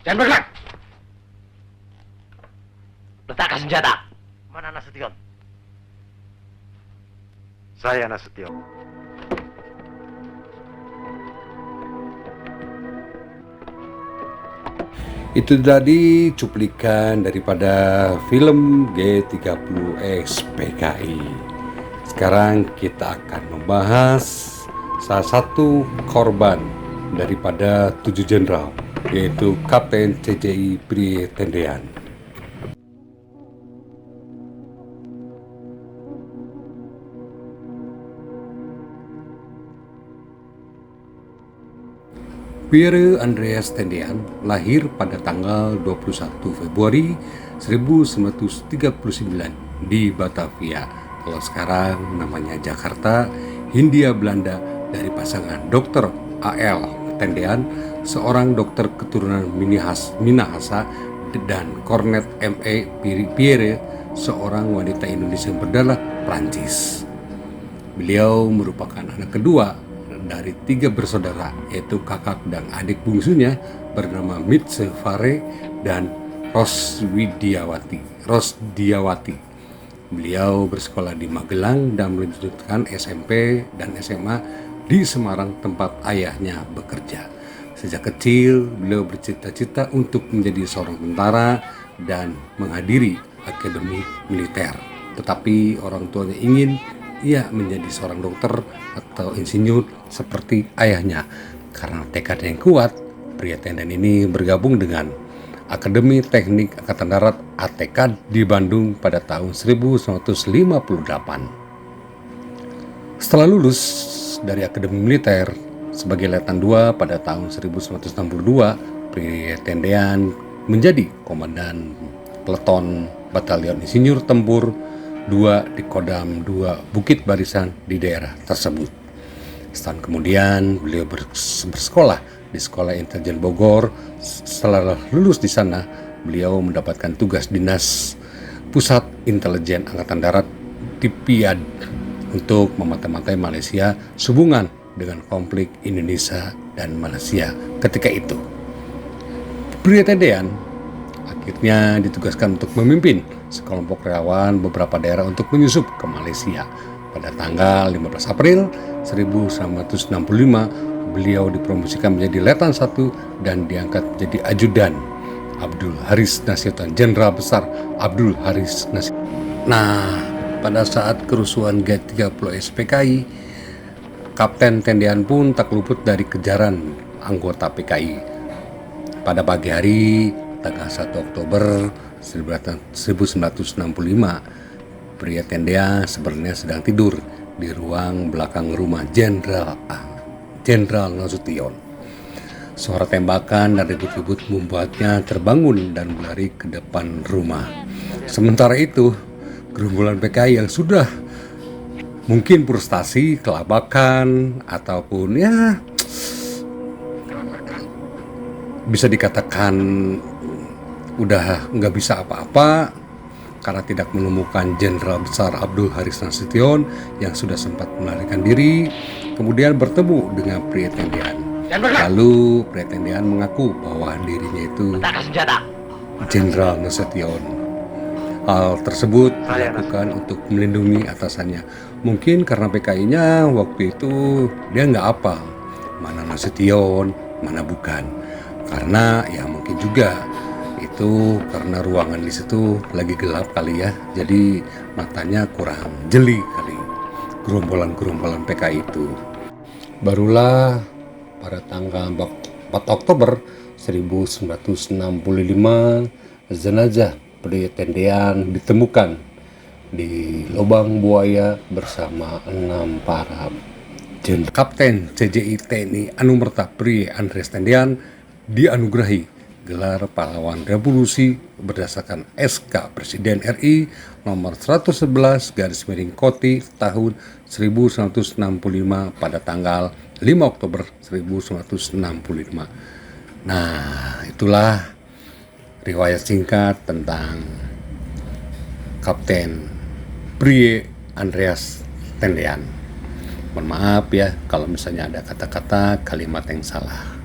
Jangan bergerak! Letakkan senjata. Mana Nasution? Saya Nasution. Itu tadi cuplikan daripada film G30 SPKI. Sekarang kita akan membahas salah satu korban daripada 7 jenderal, yaitu Kapten CJI Prie Tendean. Pierre Andreas Tendean lahir pada tanggal 21 Februari 1939 di Batavia, kalau sekarang namanya Jakarta, Hindia Belanda, dari pasangan Dr. A.L. Tendean, seorang dokter keturunan Minahasa, dan Cornet M.E. Pierre, seorang wanita Indonesia yang berdarah Prancis. Beliau merupakan anak kedua dari 3 bersaudara, yaitu kakak dan adik bungsunya bernama Mitse Fare dan Rosdiawati. Beliau bersekolah di Magelang dan melanjutkan SMP dan SMA di Semarang, tempat ayahnya bekerja. Sejak kecil beliau bercita-cita untuk menjadi seorang tentara dan menghadiri akademi militer. Tetapi orang tuanya ingin ia menjadi seorang dokter atau insinyur seperti ayahnya. Karena tekadnya yang kuat, pria Tendean ini bergabung dengan Akademi Teknik Angkatan Darat ATK di Bandung pada tahun 1958. Setelah lulus dari Akademi Militer sebagai Letnan II pada tahun 1962, pria Tendean menjadi komandan peleton Batalion Insinyur Tempur 2 di Kodam 2 Bukit Barisan di daerah tersebut. Setahun kemudian beliau bersekolah di Sekolah Intelijen Bogor. Setelah lulus di sana, beliau mendapatkan tugas dinas Pusat Intelijen Angkatan Darat di PIAD untuk memata-matai Malaysia sehubungan dengan konflik Indonesia dan Malaysia ketika itu. Pria Tendean akhirnya ditugaskan untuk memimpin sekelompok relawan beberapa daerah untuk menyusup ke Malaysia. Pada tanggal 15 April 1965, beliau dipromosikan menjadi Letnan 1 dan diangkat menjadi ajudan Abdul Haris Nasution, Jenderal Besar Abdul Haris Nasution. Nah, pada saat kerusuhan G30 SPKI, Kapten Tendean pun tak luput dari kejaran anggota PKI. Pada pagi hari tanggal 1 Oktober 1965, pria Tendean sebenarnya sedang tidur di ruang belakang rumah Jenderal Nasution. Suara tembakan dan ribut-ribut membuatnya terbangun dan berlari ke depan rumah. Sementara itu, gerombolan PKI yang sudah mungkin frustasi, kelabakan, ataupun ya bisa dikatakan udah nggak bisa apa-apa karena tidak menemukan Jenderal Besar Abdul Haris Nasution yang sudah sempat melarikan diri, kemudian bertemu dengan pria Tendean. Lalu pria Tendean mengaku bahwa dirinya itu Jenderal Nasution. Hal tersebut dilakukan untuk melindungi atasannya. Mungkin karena PKI-nya waktu itu dia nggak apa mana Nasution, mana bukan. Karena ya mungkin juga itu karena ruangan di situ lagi gelap kali ya, jadi matanya kurang jeli kali gerombolan PKI itu. Barulah pada tanggal 4 Oktober 1965 jenazah pria Tendean ditemukan di lubang buaya bersama 6 para jenderal. Kapten CJI TNI Anumerta Prie Andreas Tendean dianugerahi gelar pahlawan revolusi berdasarkan SK Presiden RI nomor 111/Koti tahun 1965 pada tanggal 5 Oktober 1965. Nah, itulah riwayat singkat tentang Kapten Prie Andreas Tendean. Mohon maaf ya kalau misalnya ada kata-kata kalimat yang salah.